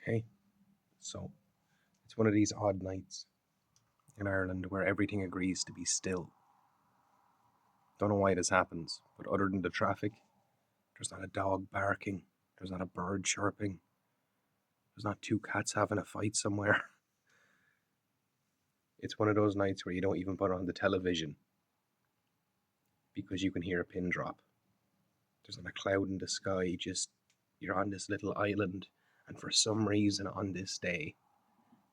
Hey, so it's one of these odd nights in Ireland where everything agrees to be still. Don't know why this happens, but other than the traffic, there's not a dog barking, there's not a bird chirping, there's not two cats having a fight somewhere. It's one of those nights where you don't even put on the television because you can hear a pin drop. There's not a cloud in the sky, just you're on this little island, and for some reason on this day,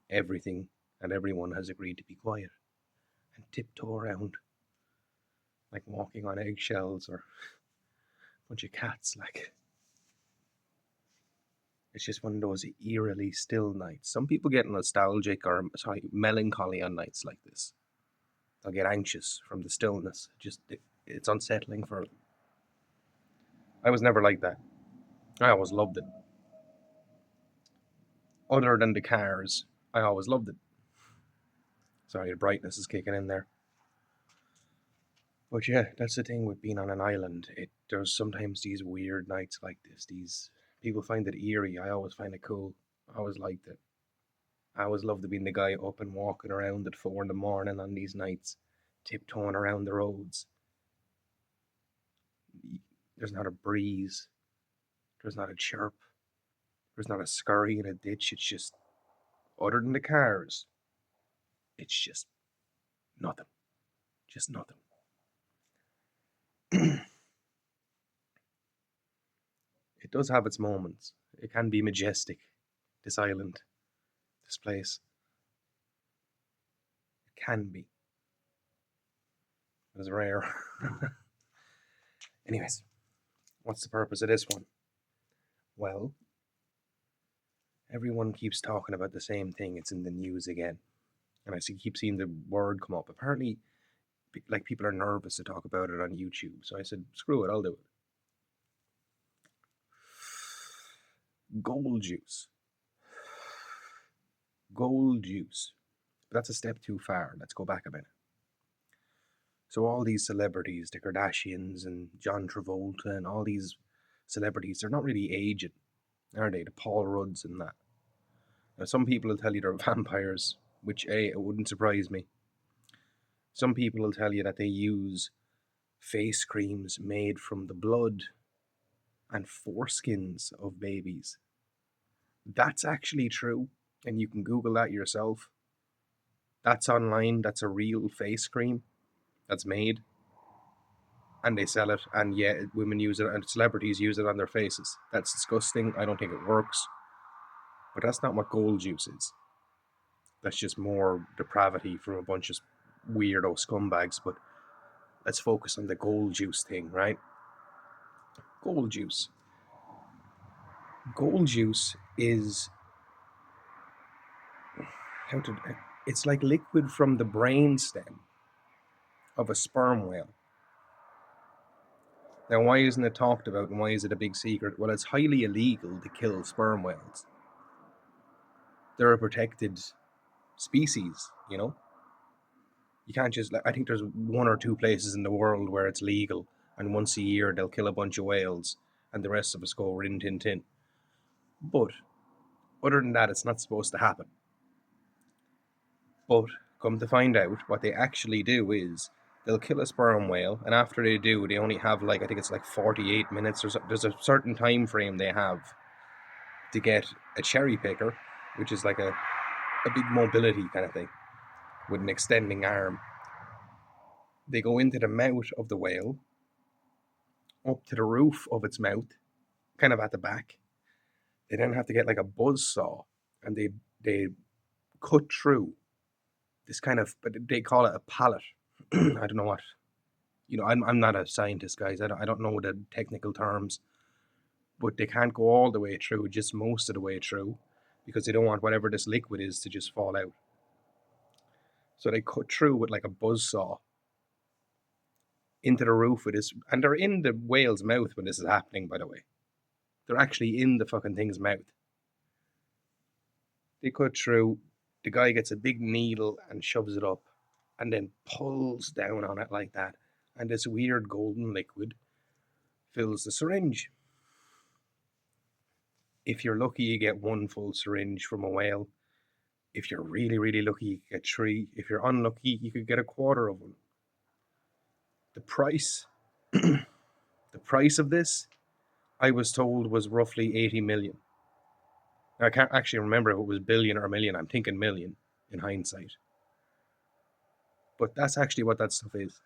everything and everyone has agreed to be quiet and tiptoe around like walking on eggshells or a bunch of cats. Like, it's just one of those eerily still nights. Some people get nostalgic or, sorry, melancholy on nights like this. They'll get anxious from the stillness. It's unsettling for them. I was never like that. I always loved it. Other than the cars, I always loved it. Sorry, the brightness is kicking in there. But yeah, that's the thing with being on an island. There's sometimes these weird nights like this. These people find it eerie. I always find it cool. I always liked it. I always loved being the guy up and walking around at 4 in the morning on these nights, tiptoeing around the roads. There's not a breeze. There's not a chirp. There's not a scurry in a ditch. It's just, other than the cars, it's just nothing. Just nothing. It does have its moments. It can be majestic, this island, this place. It can be. It is rare. Anyways, what's the purpose of this one? Well, everyone keeps talking about the same thing. It's in the news again. And keep seeing the word come up. Apparently, like, people are nervous to talk about it on YouTube. So I said, screw it, I'll do it. Gold juice. Gold juice. But that's a step too far. Let's go back a minute. So all these celebrities, the Kardashians and John Travolta and all these celebrities, they're not really aging, are they? The Paul Rudds and that. Now, some people will tell you they're vampires, which, it wouldn't surprise me. Some people will tell you that they use face creams made from the blood and foreskins of babies. That's actually true, and you can Google that yourself. That's online. That's a real face cream that's made, and they sell it. And yeah, women use it, and celebrities use it on their faces. That's disgusting. I don't think it works. But that's not what gold juice is. That's just more depravity from a bunch of weirdo scumbags. But let's focus on the gold juice thing, right? Gold juice. Gold juice is how to. It's like liquid from the brain stem of a sperm whale. Now, why isn't it talked about and why is it a big secret? Well, it's highly illegal to kill sperm whales. They're a protected species, you know? You can't just, I think there's one or two places in the world where it's legal, and once a year they'll kill a bunch of whales, and the rest of us go rin tin tin. But other than that, it's not supposed to happen. But come to find out, what they actually do is they'll kill a sperm whale, and after they do, they only have, like, I think it's like 48 minutes or so. There's a certain time frame they have to get a cherry picker, which is like a big mobility kind of thing with an extending arm. They go into the mouth of the whale, up to the roof of its mouth, kind of at the back. They then have to get like a buzz saw, and they cut through this kind of, but they call it a pallet. I don't know what, I'm not a scientist, guys. I don't know the technical terms, but they can't go all the way through, just most of the way through, because they don't want whatever this liquid is to just fall out. So they cut through with like a buzz saw into the roof of this, and they're in the whale's mouth when this is happening, by the way. They're actually in the fucking thing's mouth. They cut through, the guy gets a big needle and shoves it up, and then pulls down on it like that, and this weird golden liquid fills the syringe. If you're lucky, you get one full syringe from a whale. If you're really, really lucky, you get 3. If you're unlucky, you could get a quarter of one. The price, the price of this, I was told, was roughly 80 million. Now, I can't actually remember if it was billion or million. I'm thinking million in hindsight. But that's actually what that stuff is.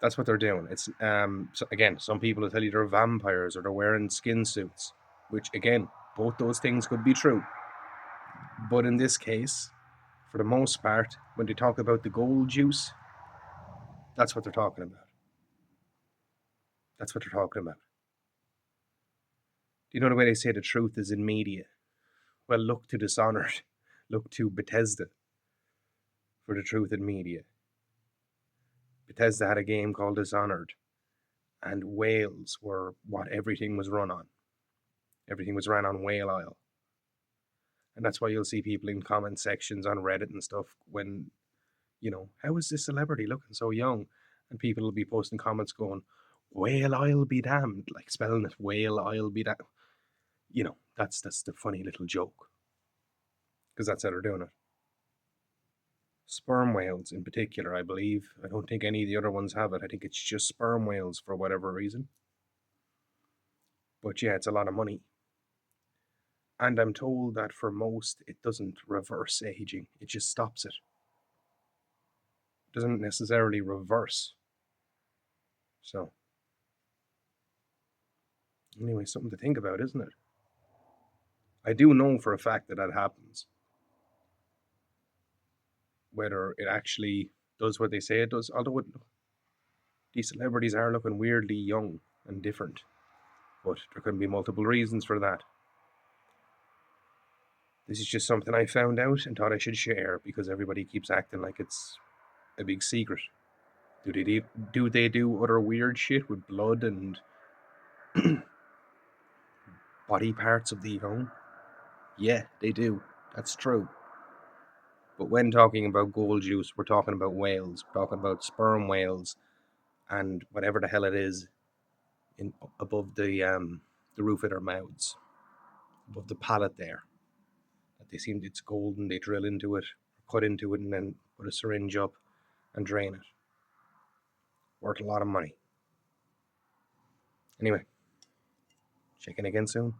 That's what they're doing. It's so again, some people will tell you they're vampires or they're wearing skin suits, which again, both those things could be true. But in this case, for the most part, when they talk about the gold juice, that's what they're talking about. That's what they're talking about. Do you know the way they say the truth is in media? Well, look to Dishonored, look to Bethesda for the truth in media. Bethesda had a game called Dishonored, and whales were what everything was run on. Everything was ran on Whale Isle. And that's why you'll see people in comment sections on Reddit and stuff when, how is this celebrity looking so young? And people will be posting comments going, Whale Isle be damned, like spelling it Whale Isle be damned. That's the funny little joke. Because that's how they're doing it. Sperm whales in particular, I believe. I don't think any of the other ones have it. I think it's just sperm whales for whatever reason. But yeah, it's a lot of money. And I'm told that for most, it doesn't reverse aging. It just stops it. It doesn't necessarily reverse. So, anyway, something to think about, isn't it? I do know for a fact that happens. Whether it actually does what they say it does, although these celebrities are looking weirdly young and different. But there can be multiple reasons for that. This is just something I found out and thought I should share because everybody keeps acting like it's a big secret. Do they do other weird shit with blood and body parts of the young? Yeah, they do. That's true. But when talking about gold juice, we're talking about whales. We're talking about sperm whales and whatever the hell it is above the roof of their mouths, above the palate there. That they seem it's golden. They drill into it, cut into it, and then put a syringe up and drain it. Worth a lot of money. Anyway, check in again soon.